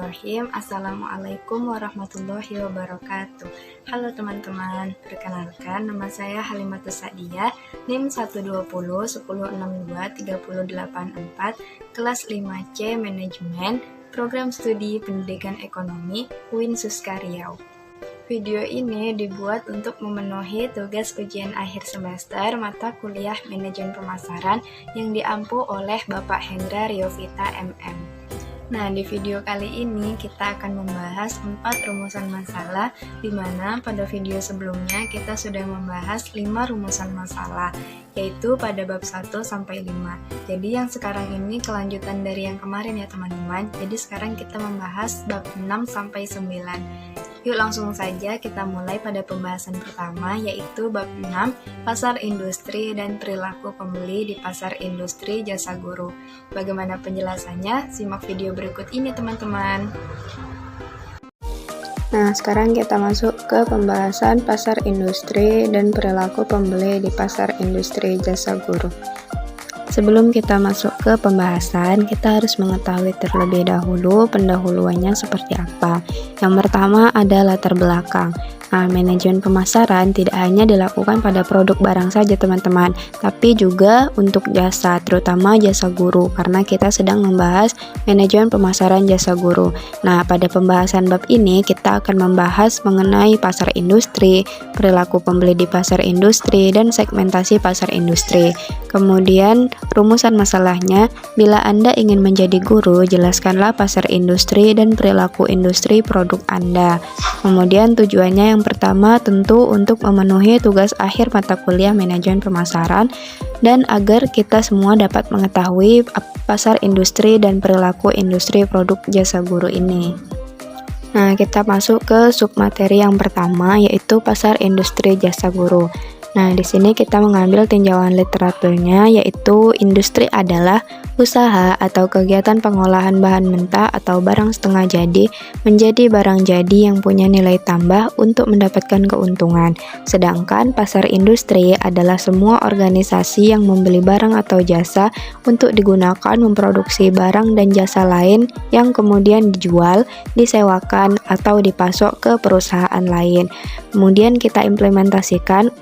Bismillahirrahmanirrahim. Assalamualaikum warahmatullahi wabarakatuh. Halo teman-teman, perkenalkan nama saya Halimatus Sa'diyah, NIM 120 1062 3084, kelas 5C Manajemen, Program Studi Pendidikan Ekonomi, UIN Suska Riau. Video ini dibuat untuk memenuhi tugas ujian akhir semester mata kuliah Manajemen Pemasaran yang diampu oleh Bapak Hendra Riovita MM. Nah, di video kali ini kita akan membahas 4 rumusan masalah, di mana pada video sebelumnya kita sudah membahas 5 rumusan masalah, yaitu pada bab 1 sampai 5. Jadi yang sekarang ini kelanjutan dari yang kemarin ya teman-teman. Jadi sekarang kita membahas bab 6 sampai 9. Yuk langsung saja kita mulai pada pembahasan pertama, yaitu bab 6, pasar industri dan perilaku pembeli di pasar industri jasa guru. Bagaimana penjelasannya? Simak video berikut ini teman-teman. Nah, sekarang kita masuk ke pembahasan pasar industri dan perilaku pembeli di pasar industri jasa guru. Sebelum kita masuk ke pembahasan, kita harus mengetahui terlebih dahulu pendahuluannya seperti apa. Yang pertama ada latar belakang. Nah, manajemen pemasaran tidak hanya dilakukan pada produk barang saja teman-teman, tapi juga untuk jasa, terutama jasa guru, karena kita sedang membahas manajemen pemasaran jasa guru. Nah, pada pembahasan bab ini kita akan membahas mengenai pasar industri, perilaku pembeli di pasar industri, dan segmentasi pasar industri. Kemudian, rumusan masalahnya, bila Anda ingin menjadi guru, jelaskanlah pasar industri dan perilaku industri produk Anda. Kemudian tujuannya yang pertama tentu untuk memenuhi tugas akhir mata kuliah manajemen pemasaran dan agar kita semua dapat mengetahui pasar industri dan perilaku industri produk jasa guru ini. Nah, kita masuk ke submateri yang pertama, yaitu pasar industri jasa guru. Nah, di sini kita mengambil tinjauan literaturnya, yaitu industri adalah usaha atau kegiatan pengolahan bahan mentah atau barang setengah jadi menjadi barang jadi yang punya nilai tambah untuk mendapatkan keuntungan. Sedangkan pasar industri adalah semua organisasi yang membeli barang atau jasa untuk digunakan memproduksi barang dan jasa lain yang kemudian dijual, disewakan, atau dipasok ke perusahaan lain. Kemudian kita implementasikan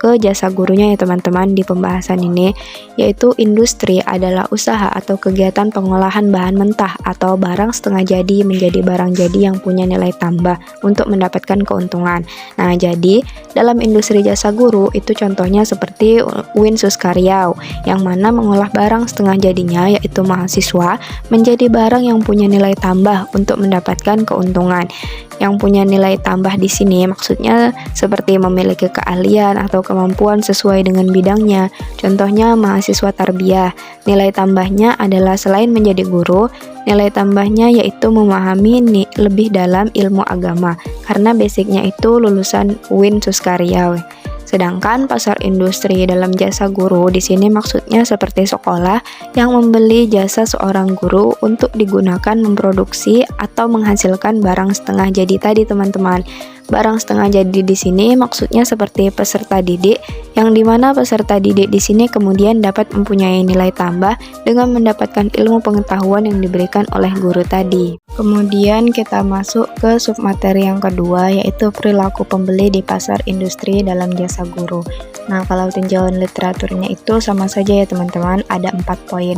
ke jasa gurunya ya teman-teman di pembahasan ini, yaitu industri adalah usaha atau kegiatan pengolahan bahan mentah atau barang setengah jadi menjadi barang jadi yang punya nilai tambah untuk mendapatkan keuntungan. Nah, jadi dalam industri jasa guru itu contohnya seperti UIN Suska Riau yang mana mengolah barang setengah jadinya yaitu mahasiswa menjadi barang yang punya nilai tambah untuk mendapatkan keuntungan. Yang punya nilai tambah di sini maksudnya seperti memiliki keahlian atau kemampuan sesuai dengan bidangnya. Contohnya mahasiswa tarbiyah. Nilai tambahnya adalah selain menjadi guru, nilai tambahnya yaitu memahami lebih dalam ilmu agama karena basicnya itu lulusan UIN Suska Riau. Sedangkan pasar industri dalam jasa guru di sini maksudnya seperti sekolah yang membeli jasa seorang guru untuk digunakan memproduksi atau menghasilkan barang setengah jadi tadi teman-teman. Barang setengah jadi di sini maksudnya seperti peserta didik, yang dimana peserta didik di sini kemudian dapat mempunyai nilai tambah dengan mendapatkan ilmu pengetahuan yang diberikan oleh guru tadi. Kemudian kita masuk ke submateri yang kedua, yaitu perilaku pembeli di pasar industri dalam jasa guru. Nah, kalau tinjauan literaturnya itu sama saja ya teman-teman, ada 4 poin.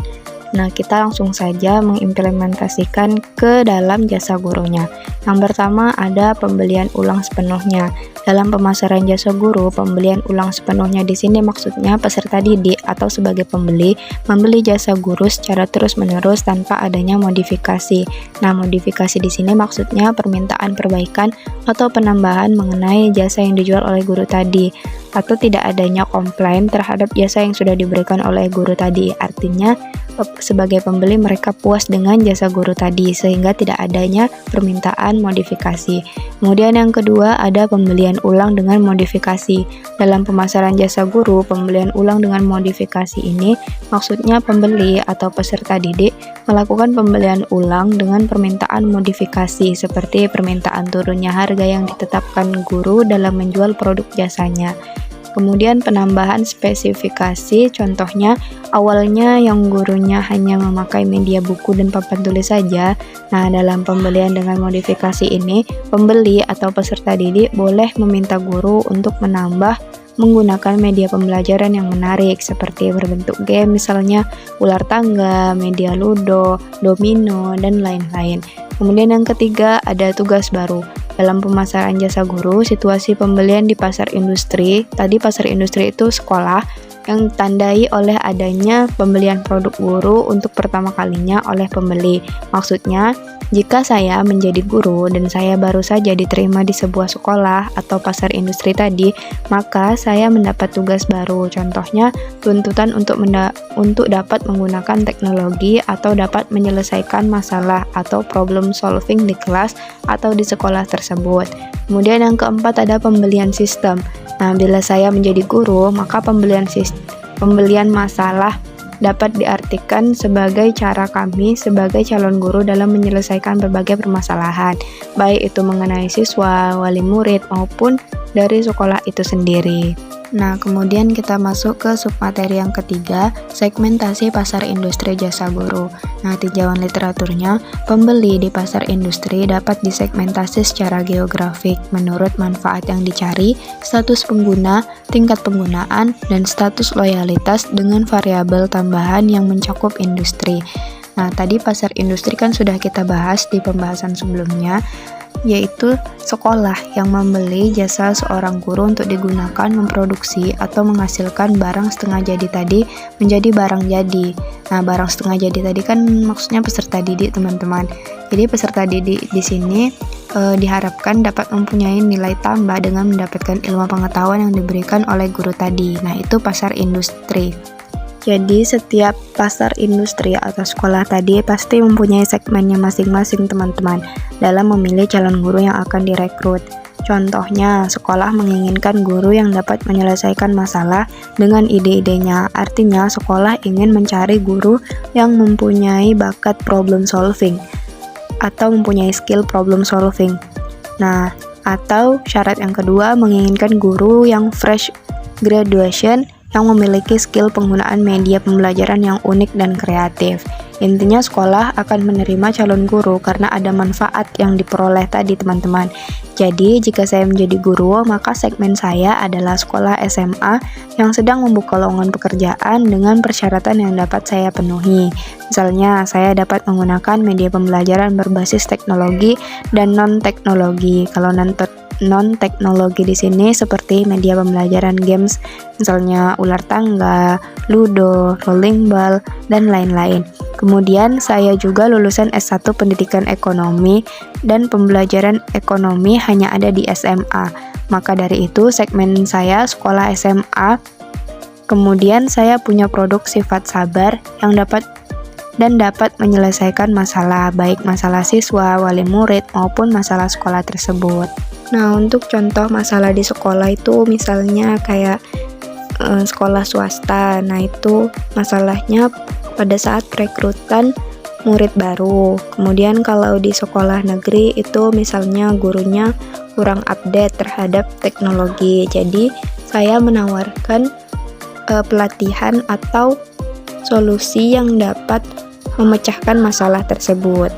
Nah, kita langsung saja mengimplementasikan ke dalam jasa gurunya. Yang pertama ada pembelian ulang sepenuhnya. Dalam pemasaran jasa guru, pembelian ulang sepenuhnya di sini maksudnya peserta didik atau sebagai pembeli membeli jasa guru secara terus-menerus tanpa adanya modifikasi. Nah, modifikasi di sini maksudnya permintaan perbaikan atau penambahan mengenai jasa yang dijual oleh guru tadi, atau tidak adanya komplain terhadap jasa yang sudah diberikan oleh guru tadi. Artinya sebagai pembeli mereka puas dengan jasa guru tadi sehingga tidak adanya permintaan modifikasi. Kemudian yang kedua ada pembelian ulang dengan modifikasi. Dalam pemasaran jasa guru, pembelian ulang dengan modifikasi ini maksudnya pembeli atau peserta didik melakukan pembelian ulang dengan permintaan modifikasi seperti permintaan turunnya harga yang ditetapkan guru dalam menjual produk jasanya. Kemudian penambahan spesifikasi, contohnya awalnya yang gurunya hanya memakai media buku dan papan tulis saja. Nah, dalam pembelian dengan modifikasi ini, pembeli atau peserta didik boleh meminta guru untuk menambah menggunakan media pembelajaran yang menarik seperti berbentuk game, misalnya ular tangga, media ludo, domino, dan lain-lain. Kemudian yang ketiga ada tugas baru. Dalam pemasaran jasa guru, situasi pembelian di pasar industri, tadi pasar industri itu sekolah, yang ditandai oleh adanya pembelian produk guru untuk pertama kalinya oleh pembeli. Maksudnya, jika saya menjadi guru dan saya baru saja diterima di sebuah sekolah atau pasar industri tadi, maka saya mendapat tugas baru. Contohnya, tuntutan untuk dapat menggunakan teknologi atau dapat menyelesaikan masalah atau problem solving di kelas atau di sekolah tersebut. Kemudian yang keempat ada pembelian sistem. Nah, bila saya menjadi guru, maka pembelian masalah dapat diartikan sebagai cara kami sebagai calon guru dalam menyelesaikan berbagai permasalahan, baik itu mengenai siswa, wali murid, maupun dari sekolah itu sendiri. Nah, kemudian kita masuk ke submateri yang ketiga, segmentasi pasar industri jasa guru. Nah, tinjauan literaturnya, pembeli di pasar industri dapat disegmentasi secara geografik menurut manfaat yang dicari, status pengguna, tingkat penggunaan, dan status loyalitas dengan variabel tambahan yang mencakup industri. Nah, tadi pasar industri kan sudah kita bahas di pembahasan sebelumnya, yaitu sekolah yang membeli jasa seorang guru untuk digunakan memproduksi atau menghasilkan barang setengah jadi tadi menjadi barang jadi. Nah, barang setengah jadi tadi kan maksudnya peserta didik, teman-teman. Jadi peserta didik di sini diharapkan dapat mempunyai nilai tambah dengan mendapatkan ilmu pengetahuan yang diberikan oleh guru tadi. Nah, itu pasar industri. Jadi setiap pasar industri atau sekolah tadi pasti mempunyai segmennya masing-masing, teman-teman, dalam memilih calon guru yang akan direkrut. Contohnya, sekolah menginginkan guru yang dapat menyelesaikan masalah dengan ide-idenya. Artinya, sekolah ingin mencari guru yang mempunyai bakat problem solving atau mempunyai skill problem solving. Nah, atau syarat yang kedua menginginkan guru yang fresh graduation yang memiliki skill penggunaan media pembelajaran yang unik dan kreatif. Intinya sekolah akan menerima calon guru karena ada manfaat yang diperoleh tadi, teman-teman. Jadi, jika saya menjadi guru, maka segmen saya adalah sekolah SMA yang sedang membuka lowongan pekerjaan dengan persyaratan yang dapat saya penuhi. Misalnya, saya dapat menggunakan media pembelajaran berbasis teknologi dan non-teknologi. Kalau non-teknologi di sini seperti media pembelajaran games, misalnya ular tangga, ludo, rolling ball, dan lain-lain. Kemudian saya juga lulusan S1 Pendidikan Ekonomi dan pembelajaran ekonomi hanya ada di SMA. Maka dari itu segmen saya sekolah SMA. Kemudian saya punya produk sifat sabar yang dapat menyelesaikan masalah, baik masalah siswa, wali murid, maupun masalah sekolah tersebut. Nah, untuk contoh masalah di sekolah itu misalnya kayak sekolah swasta. Nah, itu masalahnya pada saat perekrutan murid baru. Kemudian kalau di sekolah negeri itu misalnya gurunya kurang update terhadap teknologi. Jadi, saya menawarkan pelatihan atau solusi yang dapat memecahkan masalah tersebut.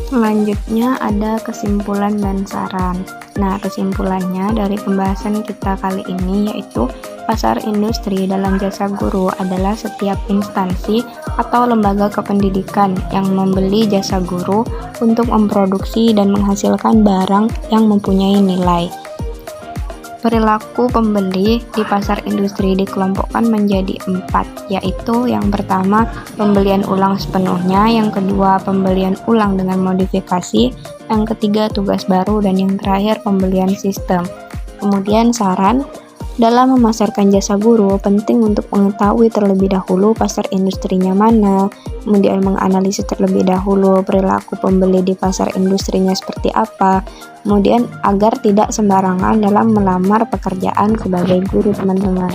Selanjutnya ada kesimpulan dan saran. Nah, kesimpulannya dari pembahasan kita kali ini yaitu pasar industri dalam jasa guru adalah setiap instansi atau lembaga kependidikan yang membeli jasa guru untuk memproduksi dan menghasilkan barang yang mempunyai nilai. Perilaku pembeli di pasar industri dikelompokkan menjadi 4, yaitu yang pertama pembelian ulang sepenuhnya, yang kedua pembelian ulang dengan modifikasi, yang ketiga tugas baru, dan yang terakhir pembelian sistem. Kemudian saran, dalam memasarkan jasa guru penting untuk mengetahui terlebih dahulu pasar industrinya mana, kemudian menganalisis terlebih dahulu perilaku pembeli di pasar industrinya seperti apa, kemudian agar tidak sembarangan dalam melamar pekerjaan sebagai guru, teman-teman.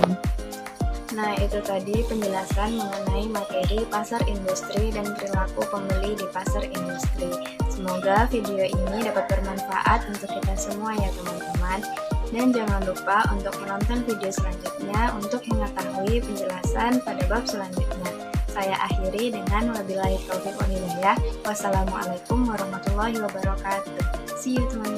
Nah, itu tadi penjelasan mengenai materi pasar industri dan perilaku pembeli di pasar industri. Semoga video ini dapat bermanfaat untuk kita semua ya, teman-teman. Dan jangan lupa untuk menonton video selanjutnya untuk mengetahui penjelasan pada bab selanjutnya. Saya akhiri dengan wabillahi taufiq wal hidayah. Wassalamualaikum warahmatullahi wabarakatuh. See you teman-teman.